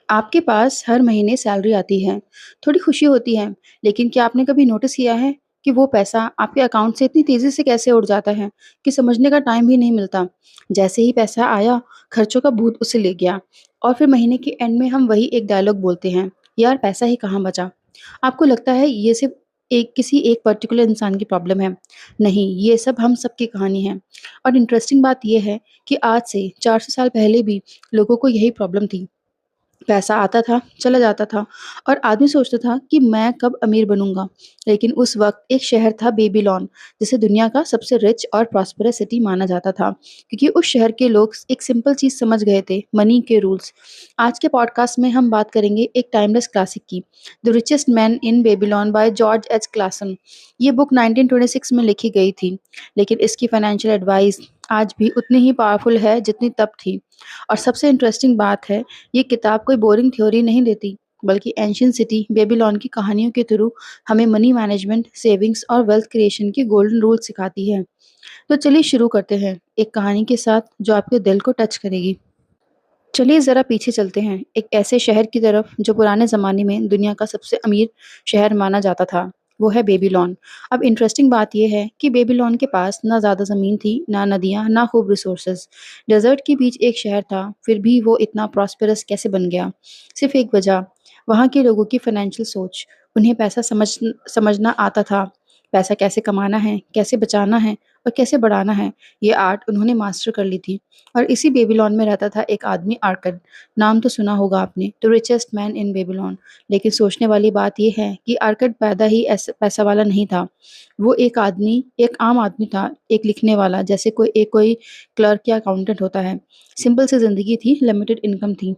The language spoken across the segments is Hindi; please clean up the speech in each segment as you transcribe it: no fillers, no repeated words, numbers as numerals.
आपके पास हर महीने सैलरी आती है, थोड़ी खुशी होती है, लेकिन क्या आपने कभी नोटिस किया है कि वो पैसा आपके अकाउंट से इतनी तेज़ी से कैसे उड़ जाता है कि समझने का टाइम भी नहीं मिलता। जैसे ही पैसा आया, खर्चों का भूत उसे ले गया और फिर महीने के एंड में हम वही एक डायलॉग बोलते हैं, यार पैसा ही कहाँ बचा। आपको लगता है ये सिर्फ एक किसी एक पर्टिकुलर इंसान की प्रॉब्लम है? नहीं, ये सब हम सबकी कहानी है। और इंटरेस्टिंग बात ये है कि आज से 400 साल पहले भी लोगों को यही प्रॉब्लम थी। पैसा आता था, चला जाता था और आदमी सोचता था कि मैं कब अमीर बनूँगा। लेकिन उस वक़्त एक शहर था बेबीलोन, जिसे दुनिया का सबसे रिच और प्रॉस्पेरस सिटी माना जाता था, क्योंकि उस शहर के लोग एक सिंपल चीज़ समझ गए थे, मनी के रूल्स। आज के पॉडकास्ट में हम बात करेंगे एक टाइमलेस क्लासिक की, the richest man in Babylon by George H Klaasen. ये बुक 1926 में लिखी गई थी, लेकिन इसकी फाइनेंशियल एडवाइस आज भी उतनी ही पावरफुल है जितनी तब थी। और सबसे इंटरेस्टिंग बात है, ये किताब कोई बोरिंग थ्योरी नहीं देती, बल्कि एंशिएंट सिटी बेबीलोन की कहानियों के थ्रू हमें मनी मैनेजमेंट, सेविंग्स और वेल्थ क्रिएशन के गोल्डन रूल सिखाती है। तो चलिए शुरू करते हैं एक कहानी के साथ जो आपके दिल को टच करेगी। चलिए ज़रा पीछे चलते हैं, एक ऐसे शहर की तरफ जो पुराने ज़माने में दुनिया का सबसे अमीर शहर माना जाता था। वो है बेबीलोन। अब इंटरेस्टिंग बात ये है कि बेबीलोन के पास ना ज़्यादा ज़मीन थी, ना नदियाँ, ना खूब रिसोर्सेज़। डेज़र्ट के बीच एक शहर था, फिर भी वो इतना प्रॉस्पेरस कैसे बन गया? सिर्फ़ एक वजह, वहाँ के लोगों की फाइनेंशियल सोच। उन्हें पैसा समझना आता था। पैसा कैसे कमाना है, कैसे बचाना है और कैसे बढ़ाना है, ये आर्ट उन्होंने मास्टर कर ली थी। और इसी बेबीलोन में रहता था एक आदमी आर्कद। नाम तो सुना होगा आपने, the richest man in Babylon. लेकिन सोचने वाली बात ये है कि आर्कद पैदा ही ऐसा पैसा वाला नहीं था। वो एक आम आदमी था, एक लिखने वाला, जैसे कोई क्लर्क या अकाउंटेंट होता है। सिंपल सी ज़िंदगी थी, लिमिटेड इनकम थी।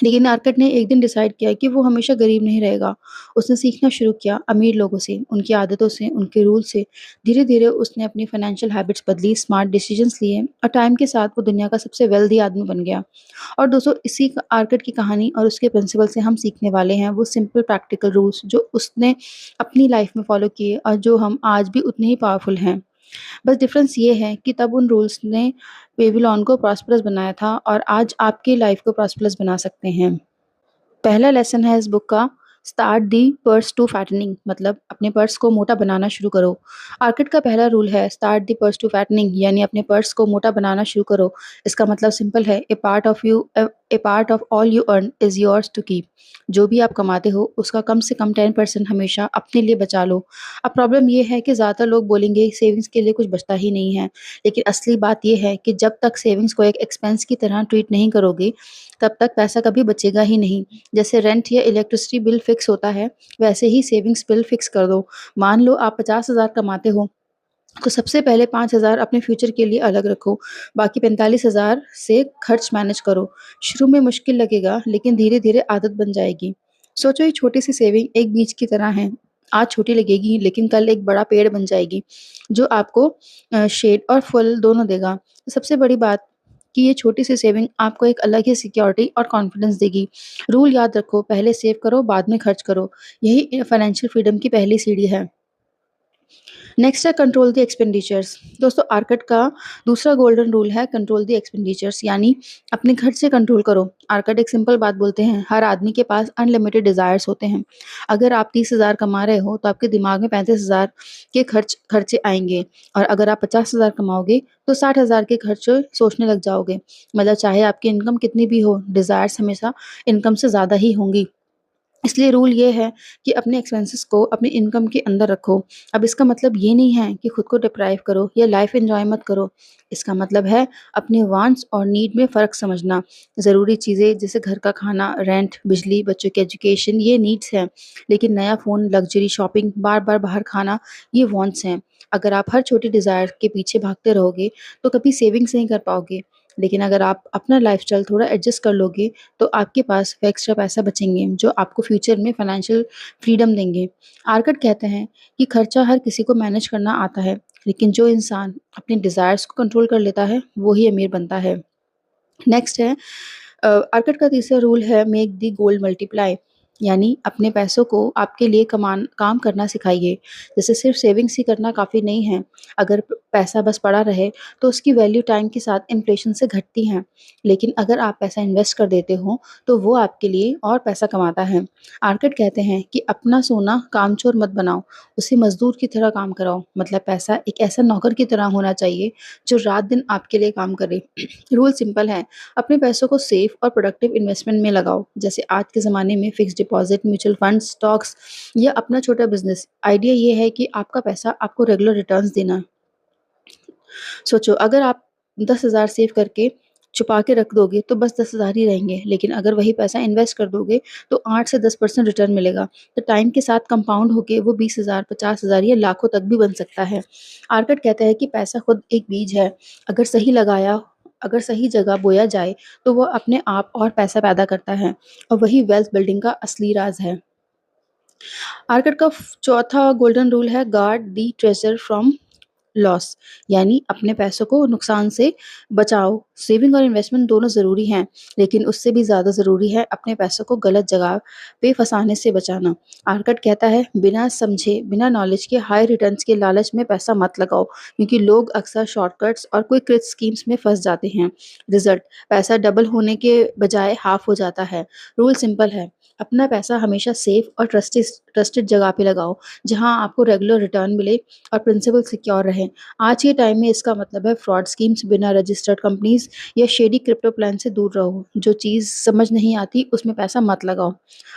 लेकिन आर्कट ने एक दिन डिसाइड किया कि वो हमेशा गरीब नहीं रहेगा। उसने सीखना शुरू किया अमीर लोगों से, उनकी आदतों से, उनके रूल से। धीरे-धीरे उसने अपनी फाइनेंशियल हैबिट्स बदली, स्मार्ट डिसीजंस लिए और टाइम के साथ वो दुनिया का सबसे वेल्दी आदमी बन गया। और दोस्तों इसी आर्कट की कहानी और उसके प्रिंसिपल से हम सीखने वाले हैं वो सिंपल प्रैक्टिकल रूल्स जो उसने अपनी लाइफ में फॉलो किए और जो हम आज भी उतने ही पावरफुल हैं। बस डिफरेंस ये है कि तब उन रूल्स ने बेबीलोन को प्रॉस्पेरस बनाया था और आज आपकी लाइफ को प्रॉस्पेरस बना सकते हैं। पहला लेसन है इस बुक का, start the purse to fattening, मतलब अपने पर्स को मोटा बनाना शुरू करो। आर्किड का पहला रूल है start the purse to fattening, यानी अपने पर्स को मोटा बनाना शुरू करो। इसका मतलब सिंपल है, a part of all you earn is yours to keep. जो भी आप कमाते हो उसका कम से कम 10% हमेशा अपने लिए बचा लो। अब प्रॉब्लम ये है कि ज़्यादातर लोग बोलेंगे सेविंग्स के लिए कुछ बचता ही नहीं है, लेकिन असली बात ये है कि जब तक सेविंग्स को एक एक्सपेंस की तरह ट्रीट नहीं करोगे तब तक पैसा कभी बचेगा ही नहीं। जैसे रेंट या इलेक्ट्रिसिटी बिल फिक्स होता है, वैसे ही सेविंग्स बिल फिक्स कर दो। मान लो आप 50,000 कमाते हो, तो सबसे पहले 5,000 अपने फ्यूचर के लिए अलग रखो, बाकी 45,000 से खर्च मैनेज करो। शुरू में मुश्किल लगेगा, लेकिन धीरे-धीरे आदत बन जाएगी। सोचो ये छोटी-सी सेविंग एक बीज की तरह है। आज छोटी लगेगी, लेकिन कल एक बड़ा पेड़ बन जाएगी, जो आपको शेड और फल दोनों देगा। सबसे बड़ी बात कि ये छोटी-सी सेविंग आपको एक अलग ही सिक्योरिटी और कॉन्फिडेंस देगी। रूल याद रखो, पहले सेव करो, बाद में खर्च करो। यही फाइनेंशियल फ्रीडम की पहली सीढ़ी है। नेक्स्ट है कंट्रोल द एक्सपेंडिचर्स। दोस्तों आर्कट का दूसरा गोल्डन रूल है कंट्रोल द एक्सपेंडिचर्स, यानी अपने खर्च से कंट्रोल करो। आर्कट एक सिंपल बात बोलते हैं, हर आदमी के पास अनलिमिटेड डिजायर्स होते हैं। अगर आप 30,000 कमा रहे हो तो आपके दिमाग में 35,000 के खर्चे आएंगे, और अगर आप 50,000 कमाओगे तो 60,000 के खर्च सोचने लग जाओगे। मतलब चाहे आपकी इनकम कितनी भी हो, डिजायर्स हमेशा इनकम से ज्यादा ही होंगी। इसलिए रूल ये है कि अपने एक्सपेंसेस को अपनी इनकम के अंदर रखो। अब इसका मतलब ये नहीं है कि खुद को डिप्राइव करो या लाइफ एंजॉय मत करो। इसका मतलब है अपने वांट्स और नीड में फ़र्क समझना। ज़रूरी चीज़ें जैसे घर का खाना, रेंट, बिजली, बच्चों की एजुकेशन ये नीड्स हैं। लेकिन नया फ़ोन, लग्ज़री शॉपिंग, बार-बार बाहर खाना ये वांट्स हैं। अगर आप हर छोटी डिज़ायर के पीछे भागते रहोगे तो कभी सेविंग्स नहीं कर पाओगे। लेकिन अगर आप अपना लाइफ़स्टाइल थोड़ा एडजस्ट कर लोगे तो आपके पास एक्स्ट्रा पैसा बचेंगे जो आपको फ्यूचर में फाइनेंशियल फ्रीडम देंगे। आर्कट कहते हैं कि खर्चा हर किसी को मैनेज करना आता है, लेकिन जो इंसान अपने डिज़ायर्स को कंट्रोल कर लेता है वो ही अमीर बनता है। नेक्स्ट है आर्कट का तीसरा रूल है मेक द गोल्ड मल्टीप्लाई। यानी अपने पैसों को आपके लिए कमान काम करना सिखाइए। जैसे सिर्फ सेविंग्स ही करना काफ़ी नहीं है। अगर पैसा बस पड़ा रहे तो उसकी वैल्यू टाइम के साथ इन्फ्लेशन से घटती है। लेकिन अगर आप पैसा इन्वेस्ट कर देते हो तो वो आपके लिए और पैसा कमाता है। आर्किट कहते हैं कि अपना सोना कामचोर मत बनाओ, उसे मजदूर की तरह काम कराओ। मतलब पैसा एक ऐसा नौकर की तरह होना चाहिए जो रात दिन आपके लिए काम करे। रूल सिंपल है, अपने पैसों को सेफ और प्रोडक्टिव इन्वेस्टमेंट में लगाओ। जैसे आज के ज़माने में fix deposit, mutual fund, stocks या अपना छोटा बिजनेस। आइडिया ये है कि आपका पैसा आपको रेगुलर रिटर्न्स देना। सोचो, अगर आप 10,000 सेव करके छुपा के रख दोगे तो बस 10,000 ही रहेंगे, लेकिन अगर वही पैसा इन्वेस्ट कर दोगे तो 8 से 10% रिटर्न मिलेगा। तो टाइम के साथ कंपाउंड होके वो 20,000, 50,000 या लाखों तक भी बन सकता है। आर्किट कहता है कि पैसा खुद एक बीज है, अगर सही लगाया, अगर सही जगह बोया जाए तो वो अपने आप और पैसा पैदा करता है, और वही वेल्थ बिल्डिंग का असली राज है। आर्किट का चौथा गोल्डन रूल है, guard the treasure from loss. यानी अपने पैसों को नुकसान से बचाओ। सेविंग और इन्वेस्टमेंट दोनों ज़रूरी हैं, लेकिन उससे भी ज़्यादा ज़रूरी है अपने पैसों को गलत जगह पे फंसाने से बचाना। आर्कट कहता है, बिना समझे, बिना नॉलेज के हाई रिटर्न्स के लालच में पैसा मत लगाओ, क्योंकि लोग अक्सर शॉर्टकट्स और क्विक रिच स्कीम्स में फंस जाते हैं। रिजल्ट, पैसा डबल होने के बजाय हाफ हो जाता है। रूल सिंपल है, अपना पैसा हमेशा सेफ और ट्रस्टेड ट्रस्टेड जगह पे लगाओ, जहां आपको रेगुलर रिटर्न मिले और प्रिंसिपल सिक्योर रहे। आज के टाइम में इसका मतलब है फ्रॉड स्कीम्स, बिना रजिस्टर्ड कंपनीज या शेडी क्रिप्टो प्लान से दूर रहो। जो चीज़ समझ नहीं आती उसमें पैसा मत लगाओ।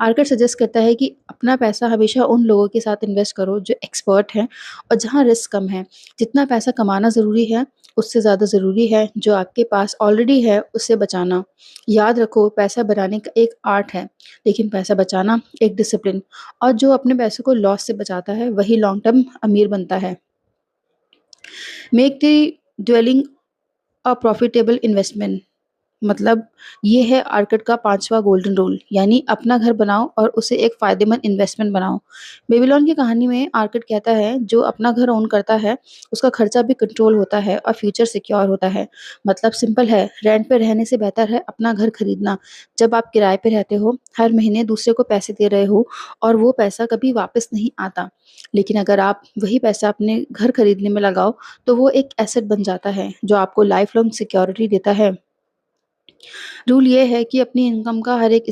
आर्किट सजेस्ट करता है कि अपना पैसा हमेशा उन लोगों के साथ इन्वेस्ट करो जो एक्सपर्ट हैं और जहां रिस्क कम है। जितना पैसा कमाना ज़रूरी है, उससे ज़्यादा ज़रूरी है जो आपके पास ऑलरेडी है उसे बचाना। याद रखो, पैसा बनाने का एक आर्ट है, लेकिन पैसा बचाना एक डिसिप्लिन। और जो अपने पैसों को लॉस से बचाता है वही लॉन्ग टर्म अमीर बनता है। Make the dwelling a profitable investment. मतलब ये है आर्किट का पांचवा गोल्डन रूल, यानी अपना घर बनाओ और उसे एक फायदेमंद इन्वेस्टमेंट बनाओ। बेबीलोन की कहानी में आर्किट कहता है, जो अपना घर ओन करता है उसका खर्चा भी कंट्रोल होता है और फ्यूचर सिक्योर होता है। मतलब सिंपल है, रेंट पे रहने से बेहतर है अपना घर खरीदना। जब आप किराए पे रहते हो, हर महीने दूसरे को पैसे दे रहे हो और वो पैसा कभी वापस नहीं आता। लेकिन अगर आप वही पैसा अपने घर खरीदने में लगाओ तो वो एक एसेट बन जाता है जो आपको लाइफ लॉन्ग सिक्योरिटी देता है। रूल ये है कि अपनी इनकम का हर एक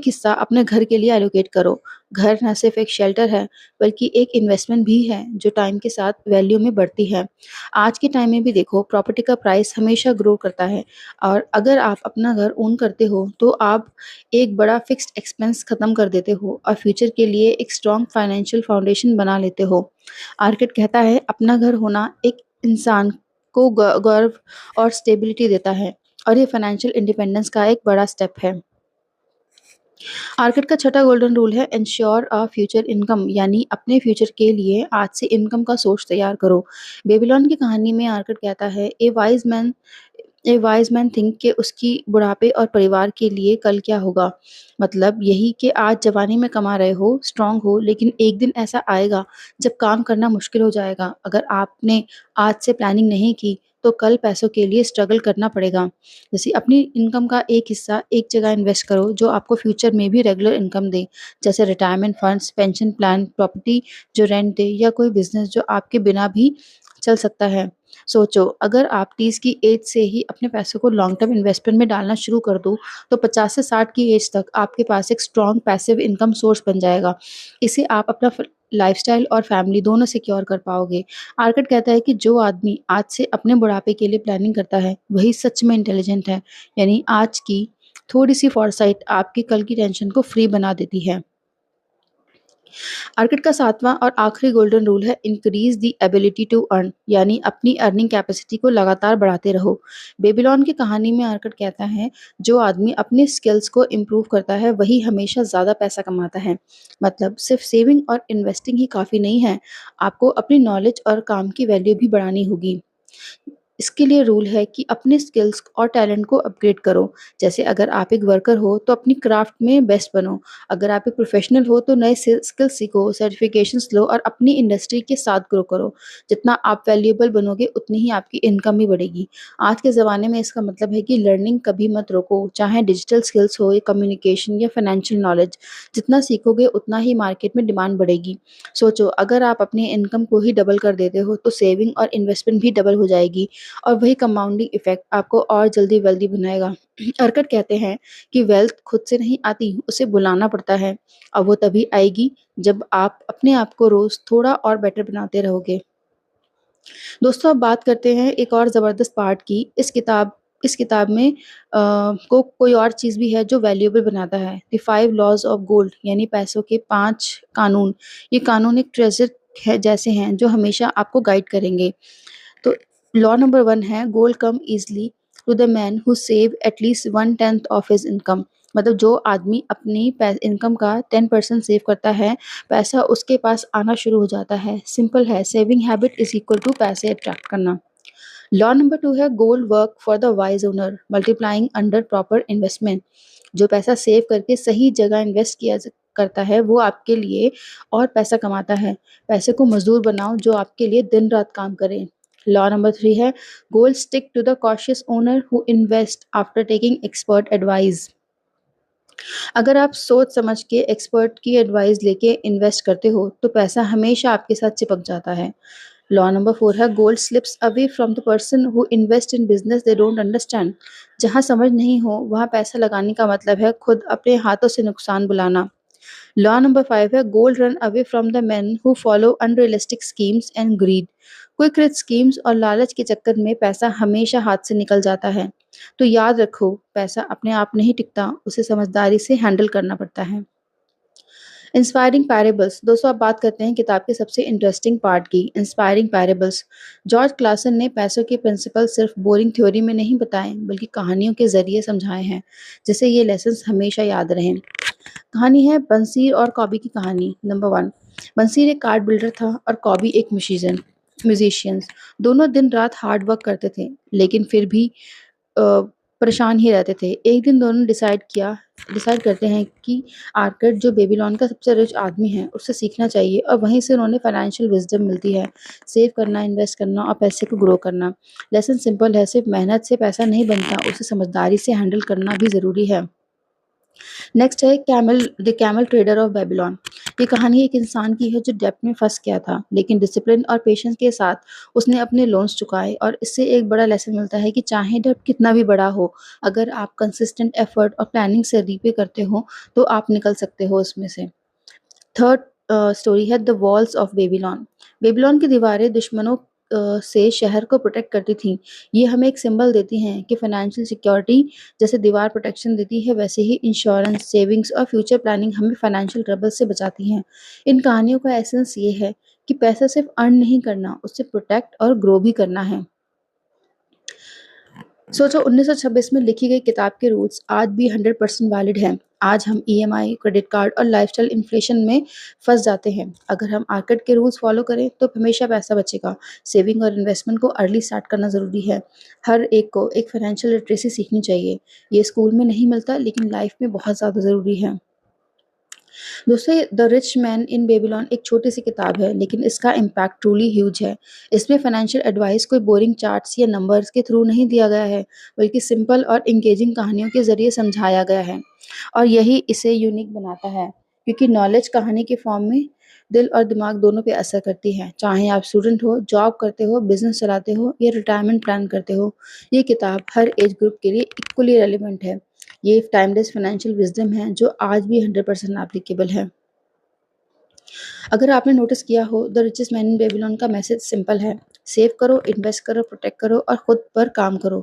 हिस्सा अपने घर के लिए एलोकेट करो। घर न सिर्फ एक शेल्टर है, बल्कि एक इन्वेस्टमेंट भी है जो टाइम के साथ वैल्यू में बढ़ती है। आज के टाइम में भी देखो, प्रॉपर्टी का प्राइस हमेशा ग्रो करता है, और अगर आप अपना घर ओन करते हो तो आप एक बड़ा फिक्स्ड एक्सपेंस खत्म कर देते हो और फ्यूचर के लिए एक स्ट्रॉन्ग फाइनेंशियल फाउंडेशन बना लेते हो। आर्किट कहता है, अपना घर होना एक इंसान को गर्व और स्टेबिलिटी देता है, और ये फाइनेंशियल इंडिपेंडेंस का एक बड़ा स्टेप है। आर्किट का छठा गोल्डन रूल है, इंश्योर अ फ्यूचर इनकम। यानी अपने फ्यूचर के लिए आज से इनकम का सोर्स तैयार करो। बेबीलोन की कहानी में आर्किट कहता है, ए वाइज मैन थिंक कि उसकी बुढ़ापे और परिवार के लिए कल क्या होगा। मतलब यही कि आज जवानी में कमा रहे हो, स्ट्रांग हो, लेकिन एक दिन ऐसा आएगा जब काम करना मुश्किल हो जाएगा। अगर आपने आज से प्लानिंग नहीं की तो कल पैसों के लिए स्ट्रगल करना पड़ेगा। जैसे अपनी इनकम का एक हिस्सा एक जगह इन्वेस्ट करो जो आपको फ्यूचर में भी रेगुलर इनकम दे। जैसे retirement funds, pension plan, property जो रेंट दे, या कोई बिजनेस जो आपके बिना भी चल सकता है। सोचो, अगर आप 30 की एज से ही अपने पैसों को लॉन्ग टर्म इन्वेस्टमेंट में डालना शुरू कर दो तो 50 से 60 की एज तक आपके पास एक स्ट्रॉन्ग पैसिव इनकम सोर्स बन जाएगा। इसे आप अपना लाइफस्टाइल और फैमिली दोनों सिक्योर कर पाओगे। आर्किट कहता है कि जो आदमी आज से अपने बुढ़ापे के लिए प्लानिंग करता है वही सच में इंटेलिजेंट है। यानी आज की थोड़ी सी फॉरसाइट आपकी कल की टेंशन को फ्री बना देती है। आर्किट का सातवां और आखिरी गोल्डन रूल है, increase the ability to earn. यानी अपनी अर्निंग कैपेसिटी को लगातार बढ़ाते रहो। बेबीलोन की कहानी में आर्किट कहता है, जो आदमी अपने स्किल्स को इम्प्रूव करता है वही हमेशा ज़्यादा पैसा कमाता है। मतलब सिर्फ सेविंग और इन्वेस्टिंग ही काफ़ी नहीं है, आपको अपनी नॉलेज और काम की वैल्यू भी बढ़ानी होगी। इसके लिए रूल है कि अपने स्किल्स और टैलेंट को अपग्रेड करो। जैसे अगर आप एक वर्कर हो तो अपनी क्राफ्ट में बेस्ट बनो। अगर आप एक प्रोफेशनल हो तो नए स्किल्स सीखो, सर्टिफिकेशंस लो और अपनी इंडस्ट्री के साथ ग्रो करो। जितना आप वैल्यूएबल बनोगे उतनी ही आपकी इनकम भी बढ़ेगी। आज के ज़माने में इसका मतलब है कि लर्निंग कभी मत रोको, चाहे डिजिटल स्किल्स हो या कम्युनिकेशन या फाइनेंशियल नॉलेज। जितना सीखोगे उतना ही मार्केट में डिमांड बढ़ेगी। सोचो, अगर आप अपनी इनकम को ही डबल कर देते हो तो सेविंग और इन्वेस्टमेंट भी डबल हो जाएगी और वही कंपाउंडिंग इफेक्ट आपको और जल्दी वेल्दी बनाएगा। अर्कट कहते हैं कि वेल्थ खुद से नहीं आती, उसे बुलाना पड़ता है और वो तभी आएगी जब आप अपने आप को रोज थोड़ा और बेटर बनाते रहोगे। दोस्तों, अब बात करते हैं एक और ज़बरदस्त पार्ट की। इस किताब में को कोई और चीज़ भी है जो वैल्यूएबल बनाता है। द 5 लॉज़ ऑफ गोल्ड यानी पैसों के 5 कानून। ये कानून एक ट्रेज़र है जैसे हैं जो हमेशा आपको गाइड करेंगे। तो लॉ नंबर 1 है gold come easily to the man who save at least 1/10 of his income. मतलब जो आदमी अपनी इनकम का 10% सेव करता है, पैसा उसके पास आना शुरू हो जाता है। सिंपल है, saving habit is equal to पैसे अट्रैक्ट करना। लॉ नंबर 2 है gold work for the wise owner multiplying under proper investment. जो पैसा सेव करके सही जगह इन्वेस्ट करता है वो आपके लिए और पैसा कमाता है। पैसे को मजदूर बनाओ जो आपके लिए दिन रात काम करे। लॉ नंबर 3 है gold stick to the cautious owner who invest after taking expert advice. अगर आप सोच समझ के एक्सपर्ट की एडवाइस लेके इन्वेस्ट करते हो तो पैसा हमेशा आपके साथ चिपक जाता है। लॉ नंबर 4 है gold slips away from the person who invest in business they don't understand. जहाँ समझ नहीं हो वहाँ पैसा लगाने का मतलब है खुद अपने हाथों से नुकसान बुलाना। लॉ नंबर 5 है gold run away from the men who follow unrealistic schemes and greed. Quick rich schemes और लालच के चक्कर में पैसा हमेशा हाथ से निकल जाता है। तो याद रखो, पैसा अपने आप नहीं टिकता, उसे समझदारी से हैंडल करना पड़ता है। Inspiring parables. दोस्तों, अब बात करते हैं किताब के सबसे इंटरेस्टिंग पार्ट की, इंस्पायरिंग पैराबल्स। जॉर्ज क्लासन ने पैसों के प्रिंसिपल सिर्फ बोरिंग थ्योरी में नहीं बताए बल्कि कहानियों के जरिए समझाए हैं, जिससे ये लेसन्स हमेशा याद रहें। कहानी है बंसीर और कॉबी की कहानी। नंबर 1। बंसीर एक कार्ड बिल्डर था और कॉबी एक म्यूजिशियंस। दोनों दिन रात हार्ड वर्क करते थे लेकिन फिर भी अ, परेशान ही रहते थे। एक दिन दोनों डिसाइड करते हैं कि आर्कट जो बेबीलोन का सबसे रिच आदमी है उससे सीखना चाहिए और वहीं से उन्हें फाइनेंशियल विजडम मिलती है। सेव करना, इन्वेस्ट करना और पैसे को ग्रो करना। लेसन सिंपल है, सिर्फ मेहनत से पैसा नहीं बनता, उसे समझदारी से हैंडल करना भी ज़रूरी है। नेक्स्ट है the camel trader of Babylon. ये कहानी एक इंसान की है जो डेब्ट में फंस गया था लेकिन डिसिप्लिन और पेशेंस के साथ उसने अपने लोन्स चुकाए और इससे एक बड़ा लेसन मिलता है कि चाहे डेब्ट कितना भी बड़ा हो, अगर आप कंसिस्टेंट एफर्ट और प्लानिंग से रीपे करते हो तो आप निकल सकते हो उसमें से। थर्ड स्टोरी है the walls of Babylon. Babylon की दीवारें दुश्मनों से शहर को प्रोटेक्ट करती थीं। ये हमें एक सिंबल देती हैं कि फाइनेंशियल सिक्योरिटी जैसे दीवार प्रोटेक्शन देती है, वैसे ही इंश्योरेंस, सेविंग्स और फ्यूचर प्लानिंग हमें फाइनेंशियल ट्रबल से बचाती हैं। इन कहानियों का एसेंस ये है कि पैसा सिर्फ अर्न नहीं करना, उससे प्रोटेक्ट और ग्रो भी करना है। सोचो, 1926 में लिखी गई किताब के रूल्स आज भी 100% वैलिड हैं। आज हम ईएमआई, क्रेडिट कार्ड और लाइफस्टाइल इन्फ्लेशन में फंस जाते हैं। अगर हम आर्केड के रूल्स फॉलो करें तो हमेशा पैसा बचेगा। सेविंग और इन्वेस्टमेंट को अर्ली स्टार्ट करना ज़रूरी है। हर एक को एक फाइनेंशियल लिटरेसी सीखनी चाहिए। ये स्कूल में नहीं मिलता लेकिन लाइफ में बहुत ज़्यादा ज़रूरी है। दोस्तों, the rich man in Babylon एक छोटी सी किताब है लेकिन इसका इम्पैक्ट ट्रूली ह्यूज है। इसमें फाइनेंशियल एडवाइस कोई बोरिंग चार्ट्स या नंबर्स के थ्रू नहीं दिया गया है बल्कि सिंपल और इंगेजिंग कहानियों के जरिए समझाया गया है। और यही इसे यूनिक बनाता है क्योंकि नॉलेज कहानी के फॉर्म में दिल और दिमाग दोनों पे असर करती है। चाहे आप स्टूडेंट हो, जॉब करते हो, बिजनेस चलाते हो या रिटायरमेंट प्लान करते हो, ये किताब हर एज ग्रुप के लिए इक्वली रेलिवेंट है। ये टाइमलेस फाइनेंशियल विजडम है जो आज भी 100% एप्लीकेबल है। अगर आपने नोटिस किया हो, the richest man in Babylon का मैसेज सिंपल है। सेव करो, इन्वेस्ट करो, प्रोटेक्ट करो और खुद पर काम करो।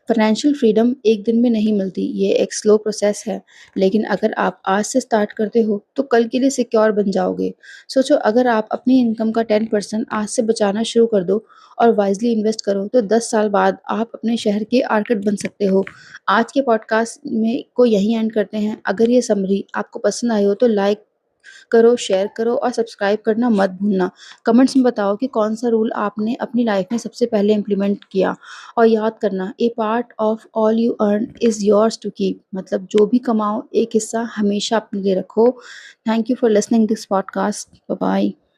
फाइनेंशियल फ्रीडम एक दिन में नहीं मिलती, ये एक स्लो प्रोसेस है। लेकिन अगर आप आज से स्टार्ट करते हो तो कल के लिए सिक्योर बन जाओगे। सोचो, अगर आप अपनी इनकम का 10% आज से बचाना शुरू कर दो और वाइजली इन्वेस्ट करो तो 10 साल बाद आप अपने शहर के आर्किट बन सकते हो। आज के पॉडकास्ट में को यहीं एंड करते हैं। अगर ये समरी आपको पसंद आई हो तो लाइक करो, शेयर करो और सब्सक्राइब करना मत भूलना। कमेंट्स में बताओ कि कौन-सा रूल आपने अपनी लाइफ में सबसे पहले इम्प्लीमेंट किया। और याद करना, a part of all you earn is yours to keep, मतलब जो भी कमाओ एक हिस्सा हमेशा अपने लिए रखो। Thank you for listening this podcast. Bye bye.